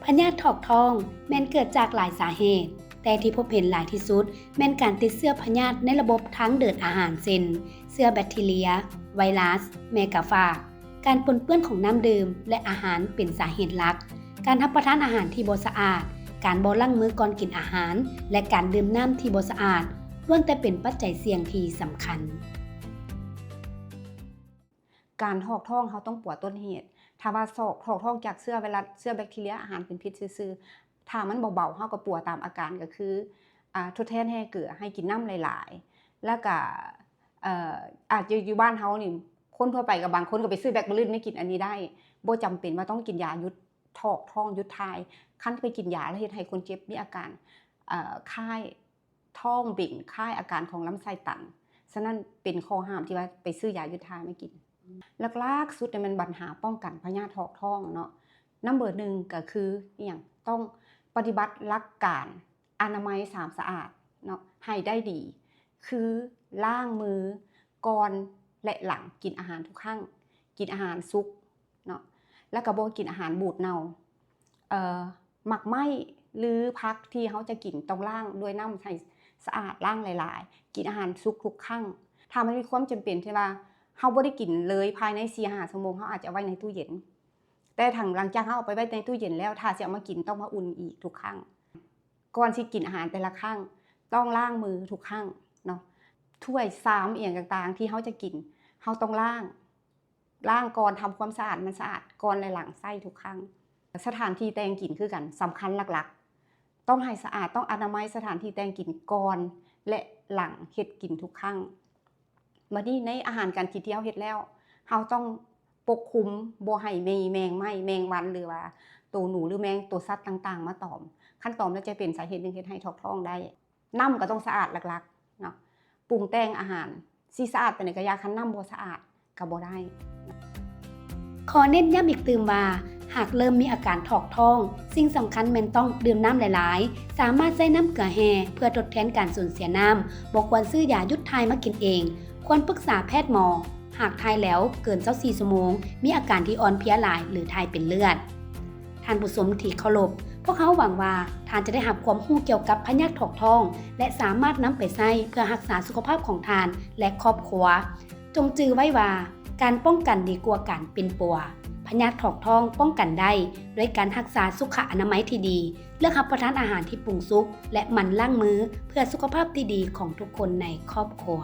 พยาธิถอกท้องแม่นเกิดจากหลายสาเหตุแต่ที่พบเห็นหลายที่สุดแม่นการติดเชื้อพยาธิในระบบทางเดินอาหารเช่นเชื้อแบคทีเรียไวรัสแมกาฟากการปนเปื้อนของน้ำดื่มและอาหารเป็นสาเหตุหลักการรับประทานอาหารที่บ่สะอาดการบ่ล้างมือก่อนกินอาหารและการดื่มน้ำที่บ่สะอาดล้วนแต่เป็นปัจจัยเสี่ยงที่สำคัญการถอกท้องเขาต้องปัวต้นเหตุถ้าว่าถอกท้องจากเชื้อไวรัสเชื้อแบคทีเรียอาหารเป็นพิษซื่อๆถ้ามันเบาๆเขาก็ปัวตามอาการก็คือทดแทนให้เกลือให้กินน้ำหลายๆแล้วก็อาจจะอยู่บ้านเขานี่คนทั่วไปกับบางคนก็ไปซื้อแบคบอลลินไม่กินอันนี้ได้บ่จำเป็นว่าต้องกินยายุดถอกท้องยุดทายคันไปกินยาแล้วเฮ็ดให้คนเจ็บมีอาการค่ายท้องเบ่งค่ายอาการของลำไส้ตันฉะนั้นเป็นข้อห้ามที่ว่าไปซื้อยายุดทายไม่กินหลักๆสุดเนี่ยมันปัญหาป้องกันพยาธิถอกท้องเนาะนัมเบอร์1ก็คืออย่างต้องปฏิบัติหลักการอนามัยสะอาดเนาะให้ได้ดีคือล้างมือก่อนและหลังกินอาหารทุกครั้งกินอาหารสุกเนาะแล้วก็บ่กินอาหารบูดเน่าหมักไหม้หรือพักที่เขาจะกินต้องล้างด้วยน้ำให้สะอาดล้างหลายๆกินอาหารสุกทุกครั้งถ้ามันมีความจำเป็นใช่ป่ะเฮาบ่ได้กินเลยภายใน 4-5 ชั่วโมงเฮาอาจจะไว้ในตู้เย็นแต่หลังจากเฮาเอาไปไว้ในตู้เย็นแล้วถ้าสิเอามากินต้องมาอุ่นอีกทุกครั้งก่อนสิกินอาหารแต่ละครั้งต้องล้างมือทุกครั้งเนาะถ้วยซ้ำอีหยังต่างๆที่เฮาจะกินเฮาต้องล้างก่อนทำความสะอาดมันสะอาดก่อนและหลังใส่ทุกครั้งสถานที่แต่งกินคือกันสำคัญหลักๆต้องให้สะอาดต้องอนามัยสถานที่แต่งกินก่อนและหลังเฮ็ดกินทุกครั้งบัดนี้ในอาหารการกินที่เฮาเฮ็ดแล้วเฮาต้องปกคุมบ่ให้มีแมงไหม้แมงวันหรือว่าตัวหนูหรือแมงตัวสัตว์ต่างๆมาตอมคันตอมแล้วจะเป็นสาเหตุหนึ่งเฮ็ดให้ถอกท้องได้น้ำก็ต้องสะอาดหลักๆเนาะปรุงแต่งอาหารสิสะอาดปานใดก็อย่าคันน้ำบ่สะอาดก็บ่ได้ขอเน้นย้ำอีกตื่มว่าหากเริ่มมีอาการถอกท้องสิ่งสำคัญแม่นต้องดื่มน้ำหลายๆสามารถใช้น้ำเกลือแร่เพื่อทดแทนการสูญเสียน้ำบ่ควรซื้อยายุดทายมากินเองควรปรึกษาแพทย์หมอหากทายแล้วเกิน24ชั่วโมงมีอาการที่อ่อนเพลียหลายหรือทายเป็นเลือดท่านผู้ชมที่เคารพพวกเขาหวังว่าท่านจะได้รับความรู้เกี่ยวกับพยาธิถอกท้องและสามารถนำไปใช้เพื่อรักษาสุขภาพของท่านและครอบครัวจงจือไว้ว่าการป้องกันดีกว่าการเป็นปัวพยาธิถอกท้องป้องกันได้ด้วยการรักษาสุขอนามัยที่ดีเลือกรับประทานอาหารที่ปรุงสุกและหมั่นล้างมือเพื่อสุขภาพที่ดีของทุกคนในครอบครัว